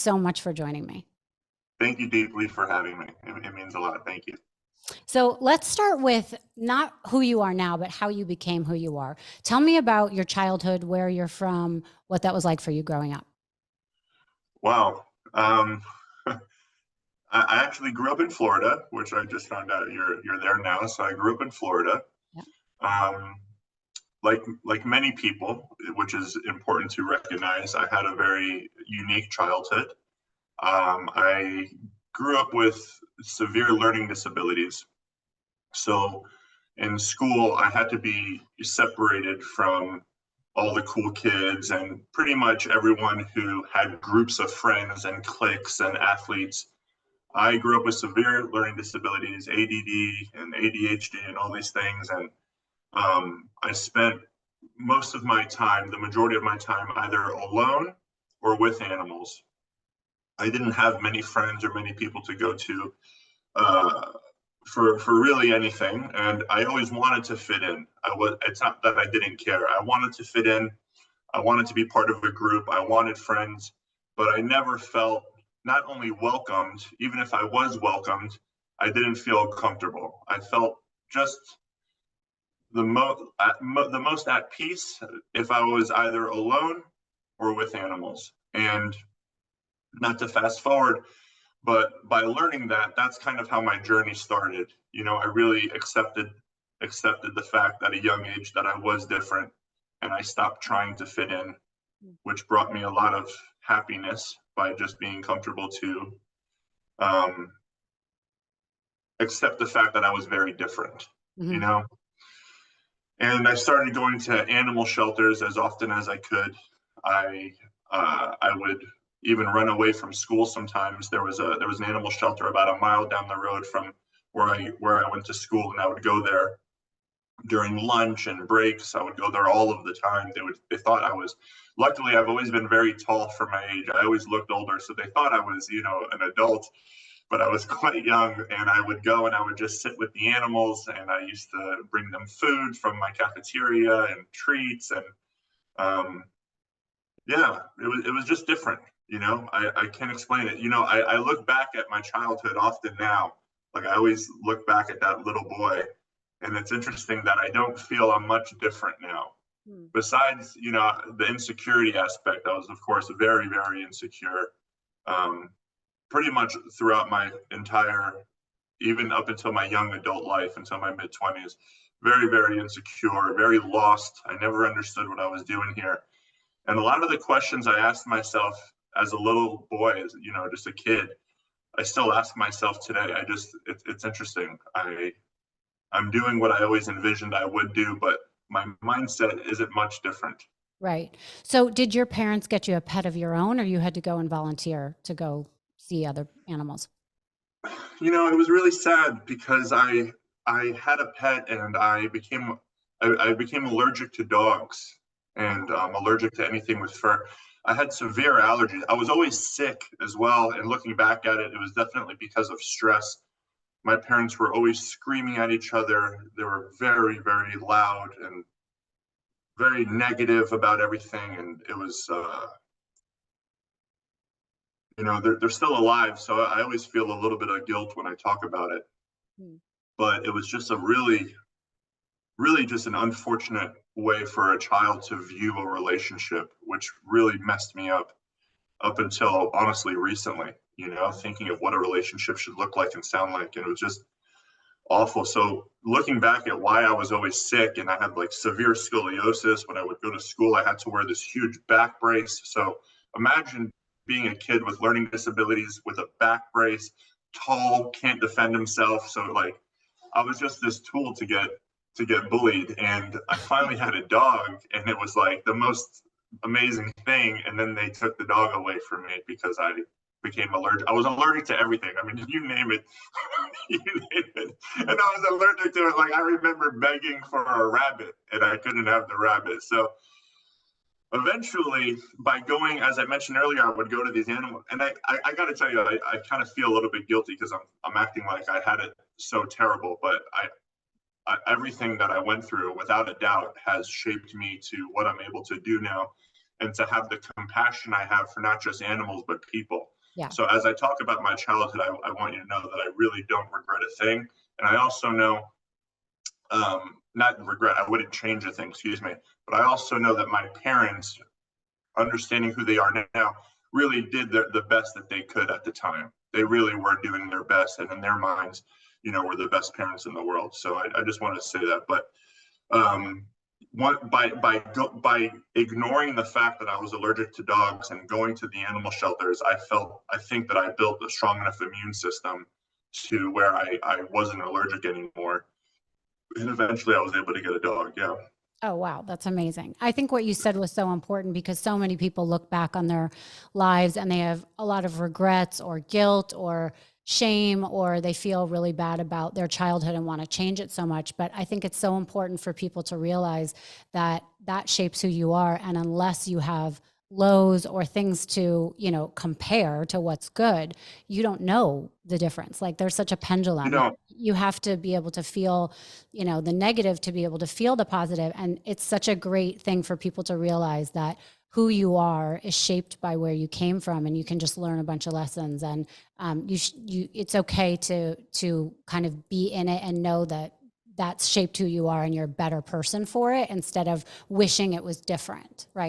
so much for joining me. Thank you deeply for having me. It means a lot. Thank you. So let's start with not who you are now, but how you became who you are. Tell me about your childhood, where you're from, what that was like for you growing up. Wow. I actually grew up in Florida, which I just found out you're there now. So I grew up in Florida. Yeah. Um, like many people, which is important to recognize, I had a very unique childhood. I grew up with severe learning disabilities. So in school, I had to be separated from all the cool kids and pretty much everyone who had groups of friends and cliques and athletes. I grew up with severe learning disabilities, ADD and ADHD and all these things. And I spent most of my time, the majority of my time, either alone or with animals. I didn't have many friends or many people to go to uh, for really anything, and I always wanted to fit in. It's not that I didn't care. I wanted to fit in. I wanted to be part of a group. I wanted friends, but I never felt not only welcomed, even if I was welcomed, I didn't feel comfortable. I felt just the most at peace if I was either alone or with animals. And not to fast forward, but by learning that, that's kind of how my journey started. I really accepted the fact at a young age that I was different, and I stopped trying to fit in, which brought me a lot of happiness by just being comfortable to um, accept the fact that I was very different, you Mhm. know? And I started going to animal shelters as often as I could. I would even run away from school sometimes. There was an animal shelter about a mile down the road from where I went to school, and I would go there during lunch and breaks. I would go there all of the time. They thought I was. Luckily, I've always been very tall for my age. I always looked older, so they thought I was, an adult, but I was quite young. And I would go and I would just sit with the animals, and I used to bring them food from my cafeteria and treats, and um, yeah, it was just different. I can't explain it. I look back at my childhood often now. Like I always look back at that little boy, and it's interesting that I don't feel I'm much different now. Mm. Besides, the insecurity aspect, I was of course very, very insecure. Um, Pretty much throughout my entire, even up until my young adult life, until my mid 20s, very, very insecure, very lost. I never understood what I was doing here. And a lot of the questions I asked myself as a little boy, as just a kid, I still ask myself today. It's interesting. I'm doing what I always envisioned I would do, but my mindset isn't much different. Right. So did your parents get you a pet of your own, or you had to go and volunteer to go see other animals? It was really sad because I had a pet, and I became allergic to dogs, and allergic to anything with fur. I had severe allergies. I was always sick as well. And looking back at it, it was definitely because of stress. My parents were always screaming at each other. They were very, very loud and very negative about everything. And it was, they're still alive. So I always feel a little bit of guilt when I talk about it. Mm. But it was just a really, really just an unfortunate way for a child to view a relationship, which really messed me up until honestly recently, thinking of what a relationship should look like and sound like. And it was just awful. So looking back at why I was always sick, and I had like severe scoliosis. When I would go to school, I had to wear this huge back brace. So imagine being a kid with learning disabilities with a back brace, tall, can't defend himself. So like I was just this tool to get bullied. And I finally had a dog, and it was like the most amazing thing. And then they took the dog away from me because I became allergic. I was allergic to everything. I mean, you name it, you name it. And I was allergic to it. Like I remember begging for a rabbit, and I couldn't have the rabbit. So eventually, by going, as I mentioned earlier, I would go to these animals. And I got to tell you, I kind of feel a little bit guilty because I'm acting like I had it so terrible. But everything that I went through, without a doubt, has shaped me to what I'm able to do now, and to have the compassion I have for not just animals but people. Yeah. So as I talk about my childhood, I want you to know that I really don't regret a thing. And I also know, not regret, I wouldn't change a thing, excuse me. But I also know that my parents, understanding who they are now, really did the best that they could at the time. They really were doing their best, and in their minds, were the best parents in the world. So I just want to say that. But by ignoring the fact that I was allergic to dogs and going to the animal shelters, I think that I built a strong enough immune system to where I wasn't allergic anymore. And eventually I was able to get a dog. Yeah. Oh, wow. That's amazing. I think what you said was so important because so many people look back on their lives and they have a lot of regrets or guilt or shame, or they feel really bad about their childhood and want to change it so much. But I think it's so important for people to realize that that shapes who you are. And unless you have lows or things to, compare to what's good, you don't know the difference. Like there's such a You pendulum. know, You have to be able to feel, the negative to be able to feel the positive. And it's such a great thing for people to realize that who you are is shaped by where you came from, and you can just learn a bunch of lessons. And it's okay to kind of be in it and know that that's shaped who you are and you're a better person for it, instead of wishing it was different, right?